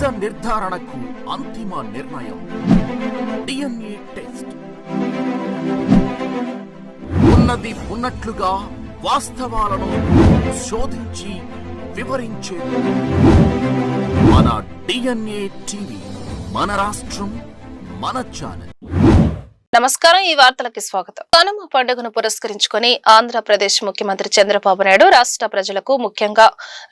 నిజ నిర్ధారణకు అంతిమ నిర్ణయం DNA టెస్ట్. ఉన్నది ఉన్నట్లుగా వాస్తవాలను శోధించి వివరించేది మన DNA టీవీ. మన రాష్ట్రం, మన ఛానల్. నమస్కారం. ఈ వార్తలకు స్వాగతం. కనుమ పండుగను పురస్కరించుకొని ఆంధ్రప్రదేశ్ ముఖ్యమంత్రి చంద్రబాబు నాయుడు రాష్ట్ర ప్రజలకు, ముఖ్యంగా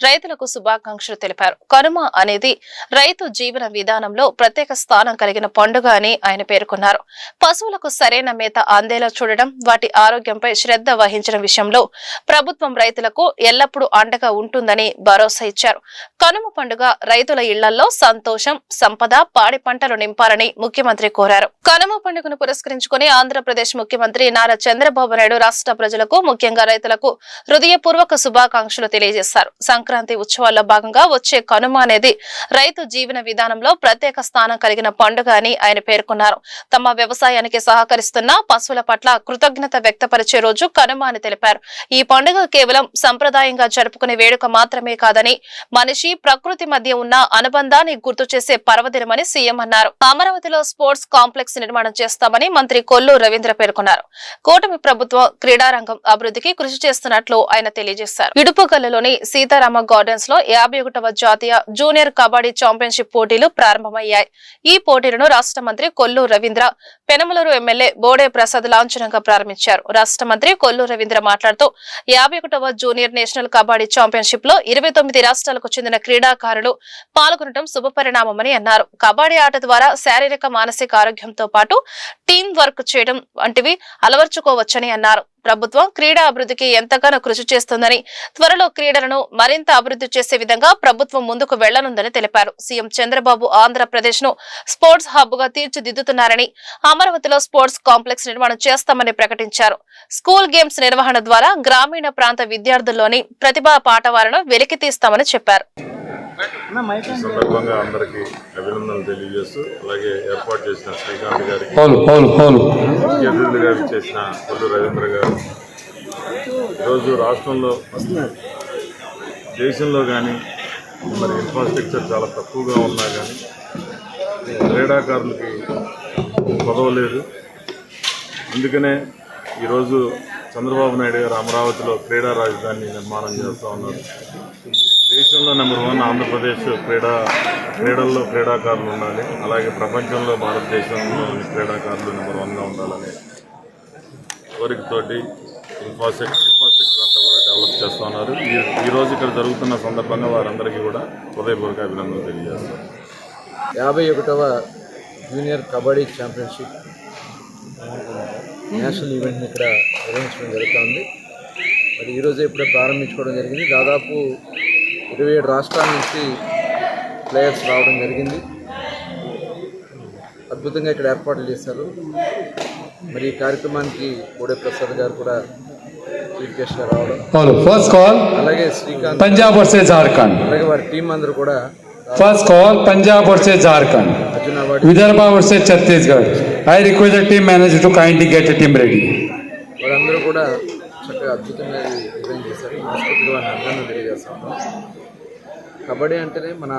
రైతులకు శుభాకాంక్షలు తెలిపారు. కనుమ అనేది రైతు జీవన విధానంలో ప్రత్యేక స్థానం కలిగిన పండుగ అని ఆయన పేర్కొన్నారు. పశువులకు సరైన మేత అందేలా చూడడం, వాటి ఆరోగ్యంపై శ్రద్ధ వహించడం విషయంలో ప్రభుత్వం రైతులకు ఎల్లప్పుడూ అండగా ఉంటుందని భరోసా ఇచ్చారు. కనుమ పండుగ రైతుల ఇళ్లలో సంతోషం, సంపద, పాడి పంటలు నింపాలని ముఖ్యమంత్రి కోరారు. కనుమ పండుగను పురస్కరించుకుని ఆంధ్రప్రదేశ్ ముఖ్యమంత్రి నారా చంద్రబాబు నాయుడు రాష్ట్ర ప్రజలకు, ముఖ్యంగా రైతులకు హృదయపూర్వక శుభాకాంక్షలు తెలియజేశారు. సంక్రాంతి ఉత్సవాల్లో భాగంగా వచ్చే కనుమ అనేది రైతు జీవన విధానంలో ప్రత్యేక స్థానం కలిగిన పండుగ అని ఆయన పేర్కొన్నారు. తమ వ్యవసాయానికి సహకరిస్తున్న పశువుల పట్ల కృతజ్ఞత వ్యక్తపరిచే రోజు కనుమ అని తెలిపారు. ఈ పండుగ కేవలం సంప్రదాయంగా జరుపుకునే వేడుక మాత్రమే కాదని, మనిషి, ప్రకృతి మధ్య ఉన్న అనుబంధాన్ని గుర్తు చేసే పర్వదినమని సీఎం అన్నారు. అమరావతిలో స్పోర్ట్స్ కాంప్లెక్స్ నిర్మాణం చేస్తామని మంత్రి కొల్లు రవీంద్ర పేర్కొన్నారు. కూటమి ప్రభుత్వం క్రీడారంగం అభివృద్ధికి కృషి చేస్తున్నట్లు ఆయన తెలియజేశారు. ఇడుపుగల్లులోని సీతారామ గార్డెన్స్ లో 51వ జాతీయ జూనియర్ కబడ్డీ ఛాంపియన్షిప్ పోటీలు ప్రారంభమయ్యాయి. ఈ పోటీలను రాష్ట్ర మంత్రి కొల్లు రవీంద్ర, పెనమలూరు ఎమ్మెల్యే బోడే ప్రసాద్ లాంఛనంగా ప్రారంభించారు. రాష్ట్ర మంత్రి కొల్లు రవీంద్ర మాట్లాడుతూ 51వ జూనియర్ నేషనల్ కబడ్డీ ఛాంపియన్షిప్ లో 29 రాష్ట్రాలకు చెందిన క్రీడాకారులు పాల్గొనడం శుభపరిణామమని అన్నారు. కబడ్డీ ఆట ద్వారా శారీరక, మానసిక ఆరోగ్యంతో పాటు టీం వర్క్ చేయడం వంటివి అలవర్చుకోవచ్చని అన్నారు. ప్రభుత్వం క్రీడా అభివృద్ధికి ఎంతగానో కృషి చేస్తుందని, త్వరలో క్రీడలను మరింత అభివృద్ధి చేసే విధంగా ప్రభుత్వం ముందుకు వెళ్లనుందని తెలిపారు. సీఎం చంద్రబాబు ఆంధ్రప్రదేశ్ ను స్పోర్ట్స్ హబ్ గా తీర్చిదిద్దుతున్నారని, అమరావతిలో స్పోర్ట్స్ కాంప్లెక్స్ నిర్మాణం చేస్తామని ప్రకటించారు. స్కూల్ గేమ్స్ నిర్వహణ ద్వారా గ్రామీణ ప్రాంత విద్యార్థుల్లోని ప్రతిభా పాఠవాలను వెలికితీస్తామని చెప్పారు. ఈ సందర్భంగా అందరికీ అభినందనలు తెలియజేస్తూ, అలాగే ఏర్పాటు చేసిన శ్రీకాంత్ గారికి, ముఖ్య అతిథులుగా చేసిన కొల్లు రవీంద్ర గారు, ఈరోజు రాష్ట్రంలో, దేశంలో కానీ మరి ఇన్ఫ్రాస్ట్రక్చర్ చాలా తక్కువగా ఉన్నా కానీ క్రీడాకారులకి పదవలేదు. అందుకనే ఈరోజు చంద్రబాబు నాయుడు గారు అమరావతిలో క్రీడా రాజధాని నిర్మాణం చేస్తూ ఉన్నారు. దేశంలో నెంబర్ 1 ఆంధ్రప్రదేశ్ క్రీడల్లో క్రీడాకారులు ఉండాలి, అలాగే ప్రపంచంలో భారతదేశంలోని క్రీడాకారులు నెంబర్ 1గా ఉండాలని కోరికతోటి ఇన్ఫ్రాస్ట్రక్చర్ అంతా కూడా డెవలప్ చేస్తూ ఉన్నారు. ఈరోజు ఇక్కడ జరుగుతున్న సందర్భంగా వారందరికీ కూడా హృదయపూర్వక అభినందనలు తెలియజేస్తారు. 51వ జూనియర్ కబడ్డీ ఛాంపియన్షిప్ నేషనల్ ఈవెంట్ని ఇక్కడ నిర్వహించడం జరుగుతుంది. మరి ఈరోజే ఇప్పుడే ప్రారంభించుకోవడం జరిగింది. దాదాపు 27 రాష్ట్రాల నుంచి ప్లేయర్స్ రావడం జరిగింది. అద్భుతంగా ఇక్కడ ఏర్పాట్లు చేశారు. మరి ఈ కార్యక్రమానికి బోడే ప్రసాద్ గారు కూడా చీఫ్ గెస్ట్గా రావడం, ఫస్ట్ కాల్ అలాగే శ్రీకాంత్, పంజాబ్ వర్సెస్ జార్ఖండ్, అలాగే వారి టీం అందరూ కూడా, first call Punjab versus Jharkhand, Vidarbha versus Chhattisgarh. I request the team manager to kindly get the team ready. వారందరూ కూడా చక్కగా అద్భుతంగా డిజైన్ చేశారు. మనస్ఫూర్తిగా వారిని అందరినీ తెలియజేస్తున్నాం. కబడ్డీ అంటేనే మన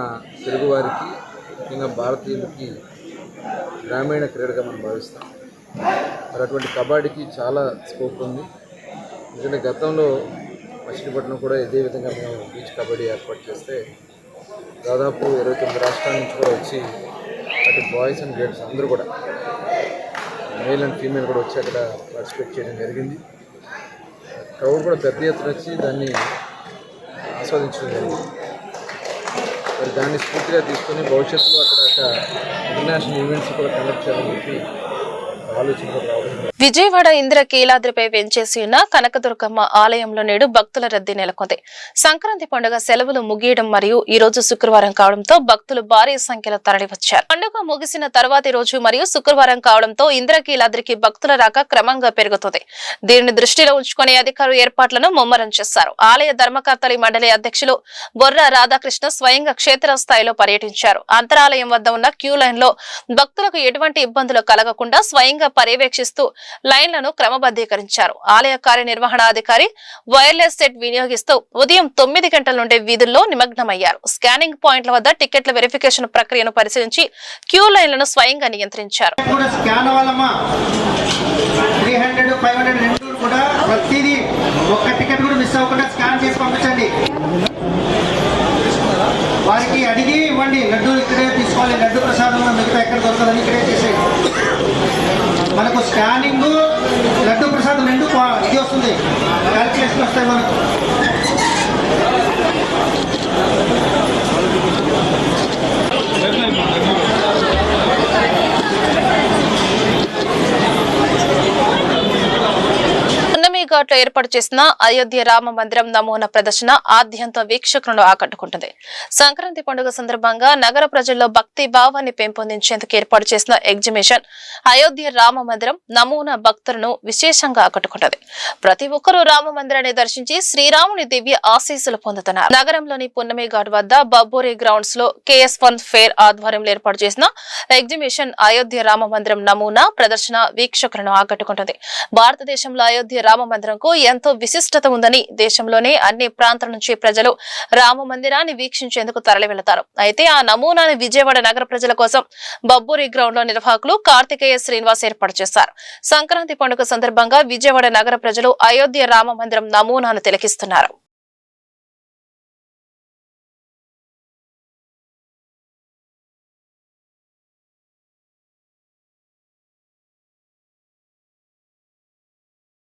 తెలుగువారికి, ముఖ్యంగా భారతీయులకి గ్రామీణ క్రీడగా మనం భావిస్తాం. మరి అటువంటి కబడ్డీకి చాలా స్కోప్ ఉంది. ఎందుకంటే గతంలో మచిలీపట్నం కూడా ఇదే విధంగా మేము బీచ్ కబడ్డీ ఏర్పాటు చేస్తే దాదాపు 29 రాష్ట్రాల నుంచి కూడా వచ్చి, అటు బాయ్స్ అండ్ గర్ల్స్ అందరూ కూడా, మేల్ అండ్ ఫీమేల్ కూడా వచ్చి అక్కడ పార్టిసిపేట్ చేయడం జరిగింది. క్రౌడ్ కూడా పెద్ద ఎత్తున వచ్చి దాన్ని ఆస్వాదించడం జరిగింది. మరి దాన్ని స్ఫూర్తిగా తీసుకొని భవిష్యత్తులో అక్కడ ఇంటర్నేషనల్ ఈవెంట్స్ కూడా కండక్ట్ చేయాలని చెప్పి ఆలోచనలు రావడం. విజయవాడ ఇంద్రకీలాద్రిపై వెంచేసి ఉన్న కనకదుర్గమ్మ ఆలయంలో నేడు భక్తుల రద్దీ నెలకొంది. సంక్రాంతి పండుగ సెలవులు ముగియడం మరియు ఈ రోజు శుక్రవారం కావడంతో భక్తులు భారీ సంఖ్యలో తరలివచ్చారు. పండుగ ముగిసిన తర్వాతి రోజు మరియు శుక్రవారం కావడంతో ఇంద్రకీలాద్రికి భక్తుల రాక క్రమంగా పెరుగుతుంది. దీనిని దృష్టిలో ఉంచుకుని అధికారులు ఏర్పాట్లను ముమ్మరం చేశారు. ఆలయ ధర్మకర్తలి మండలి అధ్యక్షులు బొర్రా రాధాకృష్ణ స్వయంగా క్షేత్రస్థాయిలో పర్యటించారు. అంతరాలయం వద్ద ఉన్న క్యూ లైన్ లో భక్తులకు ఎటువంటి ఇబ్బందులు కలగకుండా స్వయంగా పర్యవేక్షిస్తూ లైన్లను క్రమబద్ధీకరించారు. ఆలయ కార్యనిర్వహణాధికారి వైర్లెస్ సెట్ వినియోగిస్తూ ఉదయం 9 గంటల నుండి వీధుల్లో నిమగ్నమయ్యారు. స్కానింగ్ పాయింట్ల వద్ద టికెట్ల వెరిఫికేషన్ ప్రక్రియను పరిశీలించి క్యూ లైన్లను స్వయంగా నియంత్రించారు. ప్రతిదీ ఒక్క టికెట్ కూడా మిస్ అవ్వకుండా స్కాన్ చేసి పంపించండి. వారికి అడిగి ఇవ్వండి. లడ్డు ఇక్కడే తీసుకోవాలి, లడ్డు ప్రసాదం మిగతా ఎక్కడ దొరకదని ఇక్కడే చేసేది. మనకు స్కానింగ్ లడ్డు ప్రసాదం రెండు ఇది వస్తుంది, క్యాల్కులేషన్ వస్తాయి మనకు. ఘాట్లో ఏర్పాటు చేసిన అయోధ్య రామ మందిరం నమూనా ప్రదర్శన ఆద్యంత వీక్షకులను ఆకట్టుకుంటుంది. సంక్రాంతి పండుగ సందర్భంగా నగర ప్రజల్లో భక్తి భావాన్ని పెంపొందించేందుకు ఏర్పాటు చేసిన ఎగ్జిబిషన్ అయోధ్య రామ మందిరం నమూనా భక్తులను విశేషంగా ఆకట్టుకుంటుంది. ప్రతి ఒక్కరూ రామ మందిరాన్ని దర్శించి శ్రీరాముని దివ్య ఆశీస్సులు పొందుతున్నారు. నగరంలోని పున్నమి ఘాట్ వద్ద బబ్బోరి గ్రౌండ్స్ లో KS1 ఫేర్ ఆధ్వర్యంలో ఏర్పాటు చేసిన ఎగ్జిబిషన్ అయోధ్య రామ మందిరం నమూనా ప్రదర్శన వీక్షకులను ఆకట్టుకుంటుంది. భారతదేశంలో అయోధ్య రామ మందిరంకు ఎంతో విశిష్టత ఉందని దేశంలోనే అన్ని ప్రాంతాల నుంచి ప్రజలు రామ మందిరాన్ని వీక్షించేందుకు తరలి వెళతారు. అయితే ఆ నమూనాను విజయవాడ నగర ప్రజల కోసం బబ్బూరి గ్రౌండ్ లో నిర్వాహకులు కార్తికేయ శ్రీనివాస్ ఏర్పాటు చేశారు. సంక్రాంతి పండుగ సందర్భంగా విజయవాడ నగర ప్రజలు అయోధ్య రామ మందిరం నమూనాను తిలకిస్తున్నారు.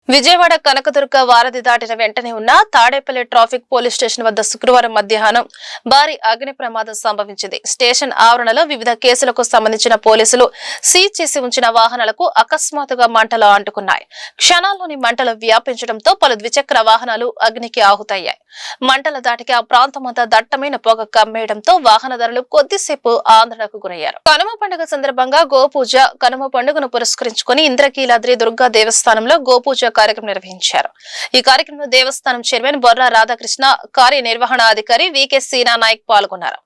విజయవాడ కనకదుర్గ వారధి దాటిన వెంటనే ఉన్న తాడేపల్లి ట్రాఫిక్ పోలీస్ స్టేషన్ వద్ద శుక్రవారం మధ్యాహ్నం భారీ అగ్ని ప్రమాదం సంభవించింది. స్టేషన్ ఆవరణలో వివిధ కేసులకు సంబంధించిన పోలీసులు సీజ్ చేసి ఉంచిన వాహనాలకు అకస్మాత్తుగా మంటలు అంటుకున్నాయి. క్షణాల్లోని మంటలు వ్యాపించడంతో పలు ద్విచక్ర వాహనాలు అగ్నికి ఆహుతయ్యాయి. మంటల దాటికి ఆ ప్రాంతమంతా దట్టమైన పొగ కమ్మేయడంతో వాహనదారులు కొద్దిసేపు ఆందోళనకు గురయ్యారు. కనుమ పండుగ సందర్భంగా గోపూజ కనుమ పండుగను పురస్కరించుకుని ఇంద్రకీలాద్రి దుర్గా దేవస్థానంలో గోపూజ కార్యక్రమం నిర్వహించారు. ఈ కార్యక్రమంలో దేవస్థానం చైర్మన్ బొర్రా రాధాకృష్ణ, కార్యనిర్వహణాధికారి VK సీనా నాయక్ పాల్గొన్నారు.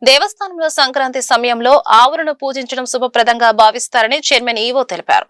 దేవస్థానంలో సంక్రాంతి సమయంలో ఆవులను పూజించడం శుభప్రదంగా భావిస్తారని చైర్మన్ ఈవో తెలిపారు.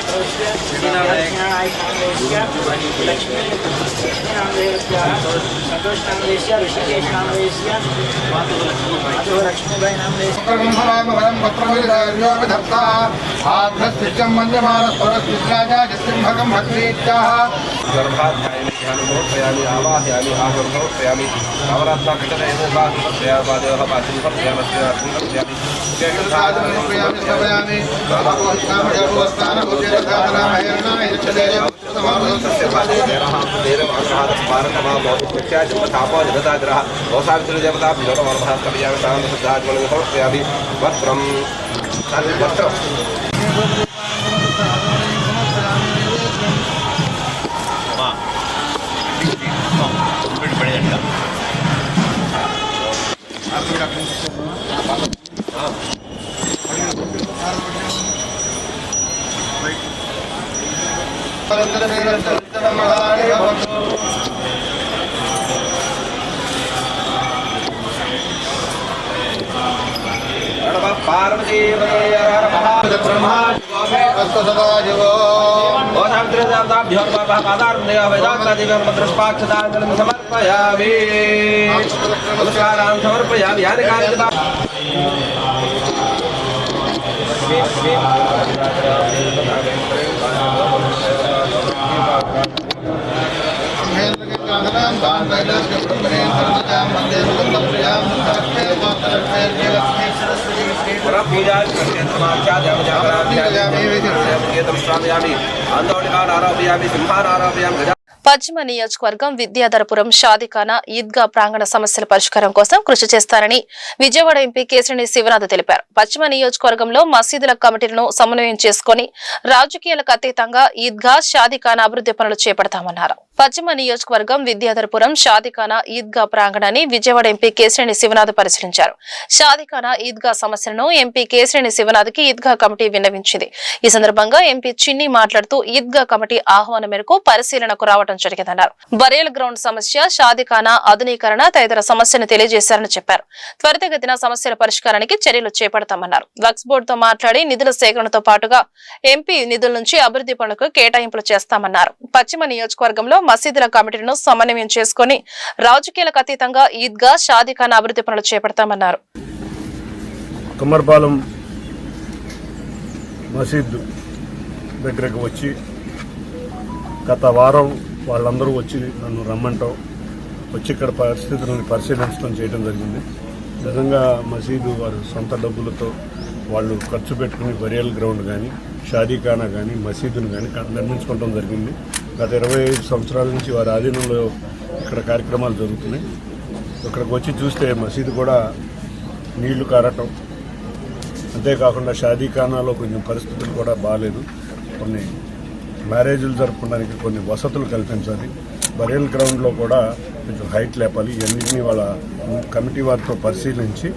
పశ్చిమ నియోజకవర్గం విద్యాధరపురం షాదిఖానా ఈద్గా ప్రాంగణ సమస్యల పరిష్కారం కోసం కృషి చేస్తారని విజయవాడ ఎంపీ కేశినేని శివనాథ్ తెలిపారు. పశ్చిమ నియోజకవర్గంలో మసీదుల కమిటీలను సమన్వయం చేసుకుని రాజకీయాలకు అతీతంగా ఈద్గా షాదిఖానా అభివృద్ధి పనులు చేపడతామన్నారు. పశ్చిమ నియోజకవర్గం విద్యాధరపురం షాదిఖానా ఈద్గా ప్రాంగణాన్ని విజయవాడ ఎంపీ కేశినేని శివనాథ్ పరిశీలించారు. షాదిఖానా ఈద్గా సమస్యలను ఎంపీ కేశినేని శివనాథ్ కి ఈద్గా కమిటీ విన్నవించింది. ఈ సందర్భంగా ఎంపీ చిన్ని మాట్లాడుతూ ఈద్గా కమిటీ ఆహ్వానం మేరకు పరిశీలనకు రావడం జరిగిందన్నారు. బరేల్ గ్రౌండ్ సమస్య, షాదిఖానా ఆధునీకరణ తదితర సమస్యను తెలియజేశారని చెప్పారు. త్వరితగతిన సమస్యల పరిష్కారానికి చర్యలు చేపడతామన్నారు. వక్స్ బోర్డుతో మాట్లాడి నిధుల సేకరణతో పాటుగా ఎంపీ నిధుల నుంచి అభివృద్ధి పనులకు కేటాయింపులు చేస్తామన్నారు. పశ్చిమ నియోజకవర్గంలో మసీదుల కమిటీలను సమన్వయం చేసుకుని రాజకీయాలకు అతీతంగా ఈద్గా షాదిఖానా అభివృద్ధి పనులు చేపడతామన్నారు. కుమ్మర్పాలెం మసీద్ దగ్గరకు వచ్చి గత వారం వాళ్ళందరూ వచ్చి నన్ను రమ్మంటాం, వచ్చి ఇక్కడ పరిస్థితులను పరిశీలించడం చేయడం జరిగింది. నిజంగా మసీదు వారు సొంత డబ్బులతో వాళ్ళు ఖర్చు పెట్టుకుని బరియల్ గ్రౌండ్ కానీ షాదీఖానా కానీ మసీదును కానీ నిర్మించుకోవడం జరిగింది. గత 25 సంవత్సరాల నుంచి వారి ఆధీనంలో ఇక్కడ కార్యక్రమాలు జరుగుతున్నాయి. ఇక్కడికి వచ్చి చూస్తే మసీదు కూడా నీళ్లు కారటం, అంతేకాకుండా షాదీఖానాలో కొంచెం పరిస్థితులు కూడా బాగాలేదు. కొన్ని మ్యారేజీలు జరుపుకోవడానికి కొన్ని వసతులు కల్పించాలి. బరియల్ గ్రౌండ్లో కూడా కొంచెం హైట్ లేపాలి. ఇవన్నింటినీ వాళ్ళ కమిటీ వారితో పరిశీలించి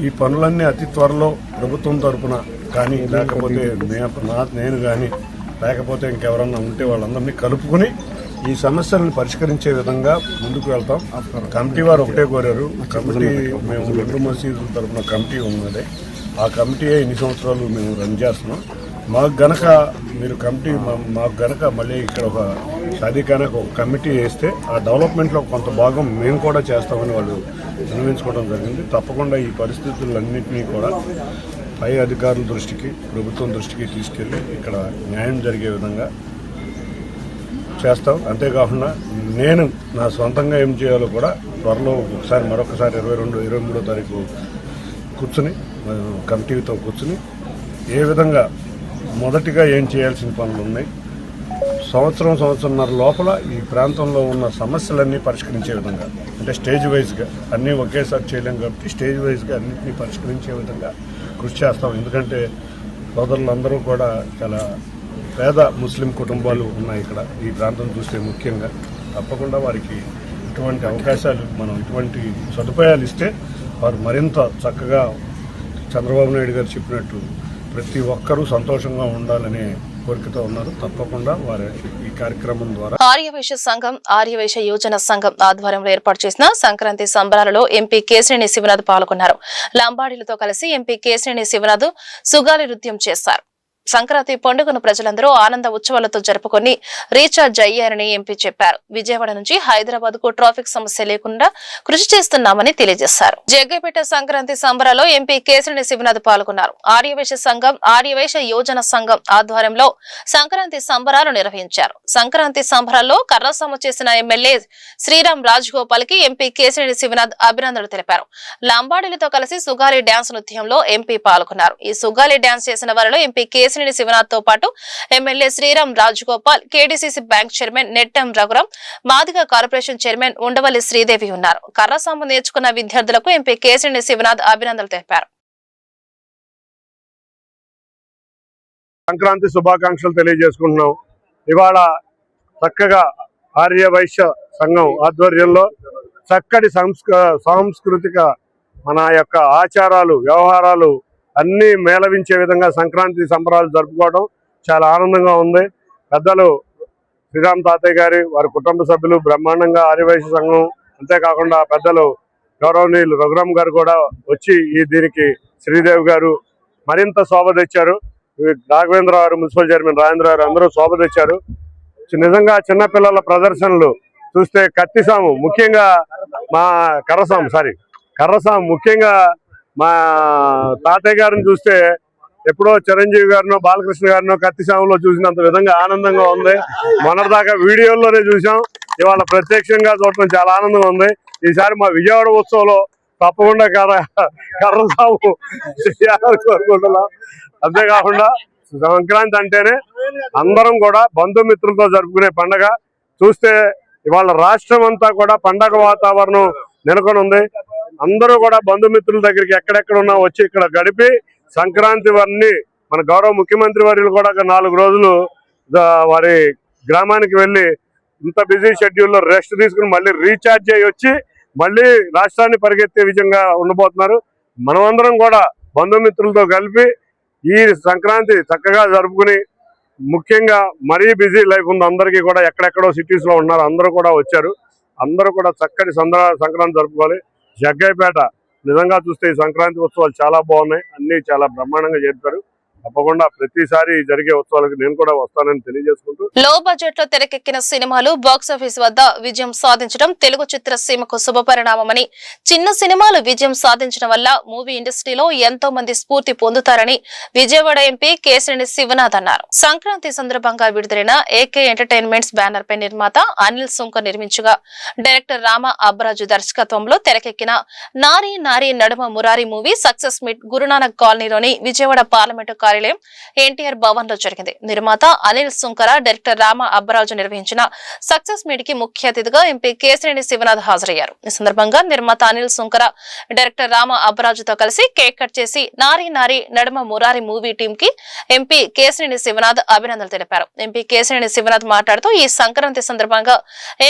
ఈ పనులన్నీ అతి త్వరలో ప్రభుత్వం తరఫున కానీ లేకపోతే నేను కానీ లేకపోతే ఇంకెవరన్నా ఉంటే వాళ్ళందరినీ కలుపుకుని ఈ సమస్యలను పరిష్కరించే విధంగా ముందుకు వెళ్తాం. కమిటీ వారు ఒకటే కోరారు. కమిటీ మేము 2 మసీదుల తరఫున కమిటీ ఉన్నది. ఆ కమిటీయే ఇన్ని సంవత్సరాలు మేము రన్ చేస్తున్నాం. మాకు గనక మీరు కమిటీ మాకు గనక మళ్ళీ ఇక్కడ ఒక షాదీఖానాకు ఒక కమిటీ వేస్తే ఆ డెవలప్మెంట్లో కొంత భాగం మేము కూడా చేస్తామని వాళ్ళు విన్నవించుకోవడం జరిగింది. తప్పకుండా ఈ పరిస్థితులన్నింటినీ కూడా పై అధికారుల దృష్టికి, ప్రభుత్వం దృష్టికి తీసుకెళ్ళి ఇక్కడ న్యాయం జరిగే విధంగా చేస్తాం. అంతేకాకుండా నేను నా సొంతంగా ఏం చేయాలో కూడా త్వరలో మరొకసారి 22-23వ తారీఖు కూర్చుని కమిటీతో కూర్చుని ఏ విధంగా మొదటిగా ఏం చేయాల్సిన పనులు ఉన్నాయి, సంవత్సరంన్నర లోపల ఈ ప్రాంతంలో ఉన్న సమస్యలన్నీ పరిష్కరించే విధంగా, అంటే స్టేజ్ వైజ్గా అన్నీ ఒకేసారి చేయలేం కాబట్టి స్టేజ్ వైజ్గా అన్నింటినీ పరిష్కరించే విధంగా కృషి చేస్తాం. ఎందుకంటే సోదరులందరూ కూడా చాలా పేద ముస్లిం కుటుంబాలు ఉన్నాయి ఇక్కడ ఈ ప్రాంతం చూస్తే ముఖ్యంగా. తప్పకుండా వారికి ఇటువంటి అవకాశాలు, మనం ఇటువంటి సదుపాయాలు ఇస్తే వారు మరింత చక్కగా చంద్రబాబు నాయుడు గారు చెప్పినట్టు ప్రతి ఒక్కరూ సంతోషంగా ఉండాలనే కోరికతో ఉన్నారు. తప్పకుండా వారి ఈ కార్యక్రమం ద్వారా ఆర్యవైశ్య సంఘం, ఆర్యవైశ్య యోజన సంఘం ఆధ్వర్యంలో ఏర్పాటు చేసిన సంక్రాంతి సంబరాలలో ఎంపీ కేశినేని శివనాథ్ పాల్గొన్నారు. లంబాడీలతో కలిసి ఎంపీ కేశినేని శివనాథ్ సుగాలి నృత్యం చేశారు. సంక్రాంతి పండుగను ప్రజలందరూ ఆనంద ఉత్సవాలతో జరుపుకొని రీఛార్జ్ అయ్యారని ఎంపీ చెప్పారు. విజయవాడ నుంచి హైదరాబాద్ కు ట్రాఫిక్ సమస్య లేకుండా కృషి చేస్తున్నామని తెలియజేశారు. జగ్గైపేట సంక్రాంతి సంబరాల్లో ఎంపీ కేశినేని శివనాథ్ పాల్గొన్నారు. ఆర్యవైశ్య సంఘం, ఆర్యవైశ్య యోజన సంఘం ఆధ్వర్యంలో సంక్రాంతి సంబరాలు నిర్వహించారు. సంక్రాంతి సంబరాల్లో కర్రసాము చేసిన ఎమ్మెల్యే శ్రీరామ్ రాజగోపాల్ కి ఎంపీ కేశినేని శివనాథ్ అభినందనలు తెలిపారు. లంబాడీలతో కలిసి సుగాలి డాన్స్ నృత్యంలో ఎంపీ పాల్గొన్నారు. ఈ సుగాలి డాన్స్ చేసిన వారిలో ఎంపీ కేశినేని శివనాథ్ తో పాటు MLA Sriram Rajagopal, KDCC bank chairman Nettem Raghuram, Madiga corporation chairman Undavalli Sridevi ఉన్నారు. కర్రసాము నేర్చుకున్న విద్యార్థులకు ఎంపీ కేశినేని శివనాథ్ అభినందనలు తెలిపారు. సంక్రాంతి శుభాకాంక్షలు తెలియజేసుకుంటున్నాం. ఇవాళ చక్కగా ఆర్యవైశ్య సంఘం ఆధ్వర్యంలో చక్కటి సాంస్కృతిక మన యొక్క ఆచారాలు, వ్యవహారాలు అన్నీ మేళవించే విధంగా సంక్రాంతి సంబరాలు జరుపుకోవడం చాలా ఆనందంగా ఉంది. పెద్దలు శ్రీరామ్ తాతయ్య గారి వారి కుటుంబ సభ్యులు బ్రహ్మాండంగా ఆర్యవైశ్య సంఘం, అంతేకాకుండా పెద్దలు గౌరవనీయులు రఘురామ్ గారు కూడా వచ్చి దీనికి శ్రీదేవి గారు మరింత శోభ తెచ్చారు. రాఘవేంద్ర గారు, మున్సిపల్ చైర్మన్ రాజేంద్ర గారు అందరూ శోభ తెచ్చారు. నిజంగా చిన్నపిల్లల ప్రదర్శనలు చూస్తే కత్తిసాము ముఖ్యంగా మా కర్రసాము ముఖ్యంగా మా తాతయ్య గారిని చూస్తే ఎప్పుడో చిరంజీవి గారినో బాలకృష్ణ గారినో కత్తిసాములో చూసినంత విధంగా ఆనందంగా ఉంది. మొన్నటిదాకా వీడియోల్లోనే చూసాం, ఇవాళ ప్రత్యక్షంగా చూడటం చాలా ఆనందంగా ఉంది. ఈసారి మా విజయవాడ ఉత్సవంలో తప్పకుండా కర్రసాము కోరుకుంటున్నాం. అంతేకాకుండా సంక్రాంతి అంటేనే అందరం కూడా బంధుమిత్రులతో జరుపుకునే పండగ. చూస్తే ఇవాళ రాష్ట్రం అంతా కూడా పండగ వాతావరణం నెలకొని ఉంది. అందరూ కూడా బంధుమిత్రుల దగ్గరికి ఎక్కడెక్కడ ఉన్నా వచ్చి ఇక్కడ గడిపి సంక్రాంతి వారిని మన గౌరవ ముఖ్యమంత్రి వర్యులు కూడా 4 రోజులు వారి గ్రామానికి వెళ్ళి ఇంత బిజీ షెడ్యూల్లో రెస్ట్ తీసుకుని మళ్ళీ రీఛార్జ్ అయ్యి వచ్చి మళ్ళీ రాష్ట్రాన్ని పరిగెత్తే విధంగా ఉండబోతున్నారు. మనమందరం కూడా బంధుమిత్రులతో కలిపి ఈ సంక్రాంతి చక్కగా జరుపుకుని, ముఖ్యంగా మరీ బిజీ లైఫ్ ఉంది అందరికీ కూడా, ఎక్కడెక్కడో సిటీస్లో ఉన్నారు, అందరూ కూడా వచ్చారు. అందరూ కూడా చక్కటి సంక్రాంతి జరుపుకోవాలి. జగ్గయ్యపేట నిజంగా చూస్తే ఈ సంక్రాంతి ఉత్సవాలు చాలా బాగున్నాయి, అన్నీ చాలా బ్రహ్మాండంగా చేస్తారు. తప్పకుండా ప్రతిసారి జరిగే ఉత్సవాలకు నేను కూడా వస్తానని తెలియజేసుకుంటూ, లో బడ్జెట్ లో తెరకెక్కిన సినిమాలు బాక్సాఫీస్ వద్ద విజయం సాధించడం తెలుగు చిత్రసీమకు శుభపరిణామమని, చిన్న సినిమాలు విజయం సాధించడం వల్ల మూవీ ఇండస్ట్రీలో ఎంతో మంది స్ఫూర్తి పొందుతారని విజయవాడ ఎంపీ కేశినేని శివనాథ్ అన్నారు. సంక్రాంతి సందర్భంగా విడుదలైన ఏకే ఎంటర్టైన్మెంట్స్ బ్యానర్ పై నిర్మాత అనిల్ సుంకర్ నిర్మించగా డైరెక్టర్ రామ అబ్బరాజు దర్శకత్వంలో తెరకెక్కిన నారీ నారీ నడుమ Murari movie success meet Guru Nanak కాలనీలోని విజయవాడ పార్లమెంటు కార్యాలయం ఎన్టీఆర్ భవన్ లో జరిగింది. నిర్మాత అనిల్ సుంకర, డైరెక్టర్ రామ అబ్బరాజు నిర్వహించిన సక్సెస్ మీట్ కి ముఖ్య అతిథిగా ఎంపీ కేశినేని శివనాథ్ హాజరయ్యారు. ఈ సందర్భంగా నిర్మాత అనిల్ సుంకర, డైరెక్టర్ రామ అబ్బరాజుతో కలిసి కేక్ కట్ చేసి నారీ నారీ నడుమ మురారి మూవీ టీం కి ఎంపీ కేశినేని శివనాథ్ అభినందనలు తెలిపారు. ఎంపీ కేశినేని శివనాథ్ మాట్లాడుతూ ఈ సంక్రాంతి సందర్భంగా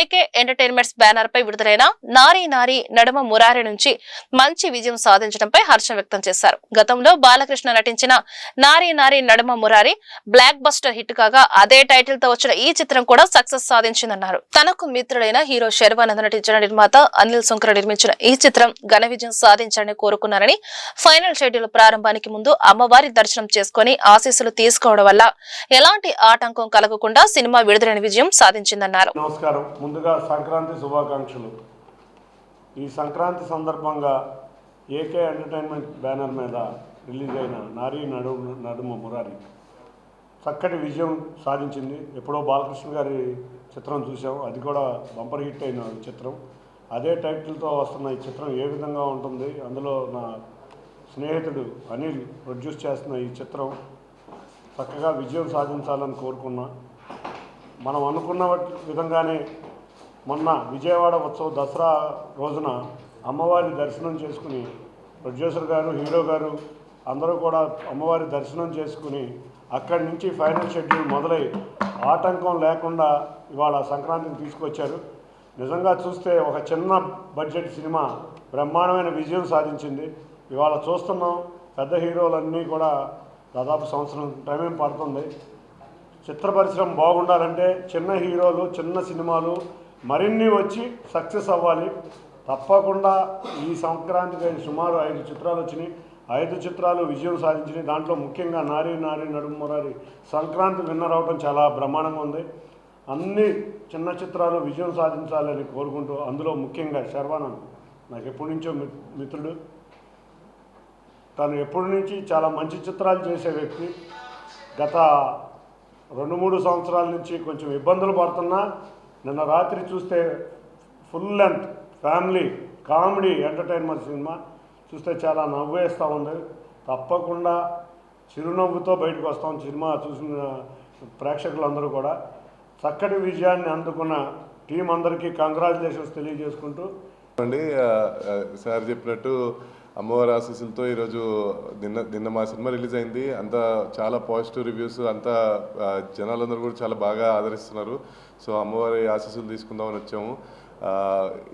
ఏకే ఎంటర్టైన్మెంట్స్ బ్యానర్ పై విడుదలైన నారీ నారీ నడుమ మురారి నుంచి మంచి విజయం సాధించడంపై హర్షం వ్యక్తం చేశారు. గతంలో బాలకృష్ణ నటించిన నారీ నారీ నడుమ మురారి బ్లాక్ బస్టర్ హిట్ కాగా అదే టైటిల్ తో వచ్చిన ఈ చిత్రం కూడా సక్సెస్ సాధించిందన్నారు. తనకు మిత్రుడైన హీరో శర్వానంద్ నటించిన నిర్మాత అనిల్ సుంకర నిర్మించిన ఈ చిత్రం ఘన విజయం సాధించాలని కోరుకున్నారని, ఫైనల్ షెడ్యూల్ ప్రారంభానికి ముందు అమ్మవారి దర్శనం చేసుకుని ఆశీస్సులు తీసుకోవడం వల్ల ఎలాంటి ఆటంకం కలగకుండా సినిమా విడుదలైన విజయం సాధించిందన్నారు. నమస్కారం. ముందుగా సంక్రాంతి శుభాకాంక్షలు. ఈ సంక్రాంతి సందర్భంగా ఏకే ఎంటర్టైన్మెంట్ బ్యానర్ మీద రిలీజ్ అయిన నారీ నడుమ మురారి చక్కటి విజయం సాధించింది. ఎప్పుడో బాలకృష్ణ గారి చిత్రం చూసాం, అది కూడా బంపర్ హిట్ అయిన చిత్రం. అదే టైటిల్తో వస్తున్న ఈ చిత్రం ఏ విధంగా ఉంటుంది, అందులో నా స్నేహితుడు అనిల్ ప్రొడ్యూస్ చేస్తున్న ఈ చిత్రం చక్కగా విజయం సాధించాలని కోరుకున్నా. మనం అనుకున్న విధంగానే మొన్న విజయవాడ ఉత్సవ దసరా రోజున అమ్మవారి దర్శనం చేసుకుని ప్రొడ్యూసర్ గారు, హీరో గారు అందరూ కూడా అమ్మవారి దర్శనం చేసుకుని అక్కడి నుంచి ఫైనల్ షెడ్యూల్ మొదలై ఆటంకం లేకుండా ఇవాళ సంక్రాంతిని తీసుకొచ్చారు. నిజంగా చూస్తే ఒక చిన్న బడ్జెట్ సినిమా బ్రహ్మాండమైన విజయం సాధించింది. ఇవాళ చూస్తున్నాం, పెద్ద హీరోలన్నీ కూడా దాదాపు సంవత్సరం టైం పడుతుంది. చిత్ర పరిశ్రమ బాగుండాలంటే చిన్న హీరోలు, చిన్న సినిమాలు మరిన్ని వచ్చి సక్సెస్ అవ్వాలి. తప్పకుండా ఈ సంక్రాంతికి సుమారు 5 చిత్రాలు వచ్చినాయి. 5 చిత్రాలు విజయం సాధించినాయి. దాంట్లో ముఖ్యంగా నారీ నారీ నడుమ మురారి సంక్రాంతి విన్నర్ అవడం చాలా బ్రహ్మాండంగా ఉంది. అన్ని చిన్న చిత్రాలు విజయం సాధించాలని కోరుకుంటూ, అందులో ముఖ్యంగా శర్వానంద్ నాకు ఎప్పటి నుంచో మిత్రుడు. తను ఎప్పటి నుంచి చాలా మంచి చిత్రాలు చేసే వ్యక్తి. గత 2-3 సంవత్సరాల నుంచి కొంచెం ఇబ్బందులు పడుతున్నా నిన్న రాత్రి చూస్తే full length family comedy entertainment cinema చూస్తే చాలా నవ్వేస్తూ ఉంది. తప్పకుండా చిరునవ్వుతో బయటకు వస్తాం. సినిమా చూసిన ప్రేక్షకులందరూ కూడా చక్కటి విజయాన్ని అందుకున్న టీం అందరికీ కంగ్రాచులేషన్స్ తెలియజేసుకుంటూ అండి. సార్ చెప్పినట్టు అమ్మవారి ఆశీస్సులతో ఈరోజు నిన్న మా సినిమా రిలీజ్ అయింది. అంతా చాలా పాజిటివ్ రివ్యూస్, అంతా జనాలందరూ కూడా చాలా బాగా ఆదరిస్తున్నారు. సో అమ్మవారి ఆశీస్సులు తీసుకుందామని వచ్చాము.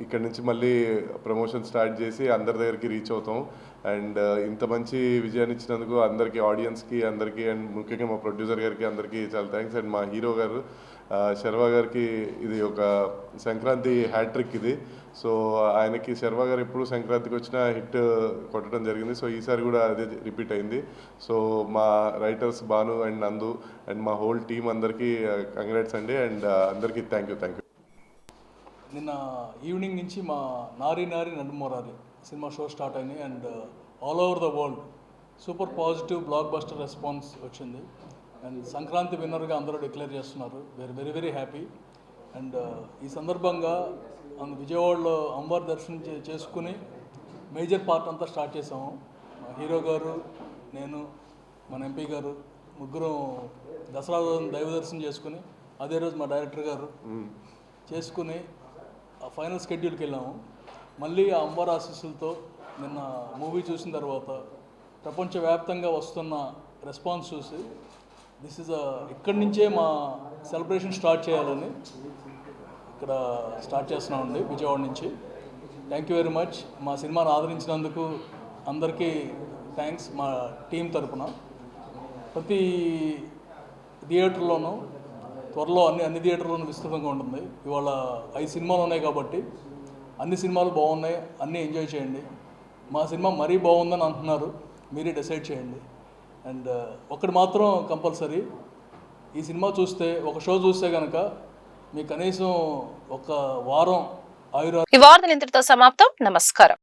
ఇక్కడ నుంచి మళ్ళీ ప్రమోషన్ స్టార్ట్ చేసి అందరి దగ్గరికి రీచ్ అవుతాం. అండ్ ఇంత మంచి విజయాన్ని ఇచ్చినందుకు అందరికీ, ఆడియన్స్కి అందరికీ, అండ్ ముఖ్యంగా మా ప్రొడ్యూసర్ గారికి అందరికీ చాలా థ్యాంక్స్. అండ్ మా హీరో గారు శర్వా గారికి ఇది ఒక సంక్రాంతి హ్యాట్రిక్ ఇది. సో ఆయనకి శర్వా గారు ఎప్పుడు సంక్రాంతికి వచ్చినా హిట్ కొట్టడం జరిగింది. సో ఈసారి కూడా అదే రిపీట్ అయింది. సో మా రైటర్స్ భాను అండ్ నందు అండ్ మా హోల్ టీమ్ అందరికీ కంగ్రాట్స్ అండి. అండ్ అందరికీ థ్యాంక్ యూ. నిన్న ఈవినింగ్ నుంచి మా నారీ నారీ నడుమోరారి సినిమా షో స్టార్ట్ అయినాయి. And all over the world super positive block buster response వచ్చింది. అండ్ సంక్రాంతి విన్నర్గా అందరూ డిక్లేర్ చేస్తున్నారు. Very very happy. అండ్ ఈ సందర్భంగా విజయవాడలో అమ్మవారి దర్శనం చేసుకుని మేజర్ పార్ట్ అంతా స్టార్ట్ చేసాము. మా హీరో గారు, నేను, మన ఎంపీ గారు ముగ్గురం దసరా దైవ దర్శనం చేసుకుని అదే రోజు మా డైరెక్టర్ గారు చేసుకుని ఫైనల్ స్కెడ్యూల్కి వెళ్ళాము. మళ్ళీ ఆ అమ్మవారి ఆశీస్సులతో నిన్న మూవీ చూసిన తర్వాత ప్రపంచవ్యాప్తంగా వస్తున్న రెస్పాన్స్ చూసి ఇక్కడి నుంచే మా సెలబ్రేషన్ స్టార్ట్ చేయాలని ఇక్కడ స్టార్ట్ చేస్తున్నామండి విజయవాడ నుంచి. Thank you very much. మా సినిమాను ఆదరించినందుకు అందరికీ థ్యాంక్స్ మా టీం తరపున. ప్రతి థియేటర్లోనూ త్వరలో అన్ని థియేటర్లోనూ విస్తృతంగా ఉంటుంది. ఇవాళ 5 సినిమాలు ఉన్నాయి కాబట్టి అన్ని సినిమాలు బాగున్నాయి, అన్నీ ఎంజాయ్ చేయండి. మా సినిమా మరీ బాగుందని అంటున్నారు, మీరే డిసైడ్ చేయండి. అండ్ ఒకటి మాత్రం కంపల్సరీ, ఈ సినిమా చూస్తే ఒక షో చూస్తే కనుక మీకు కనీసం ఒక వారం ఈ వార్తలు ఇంతటితో సమాప్తం. నమస్కారం.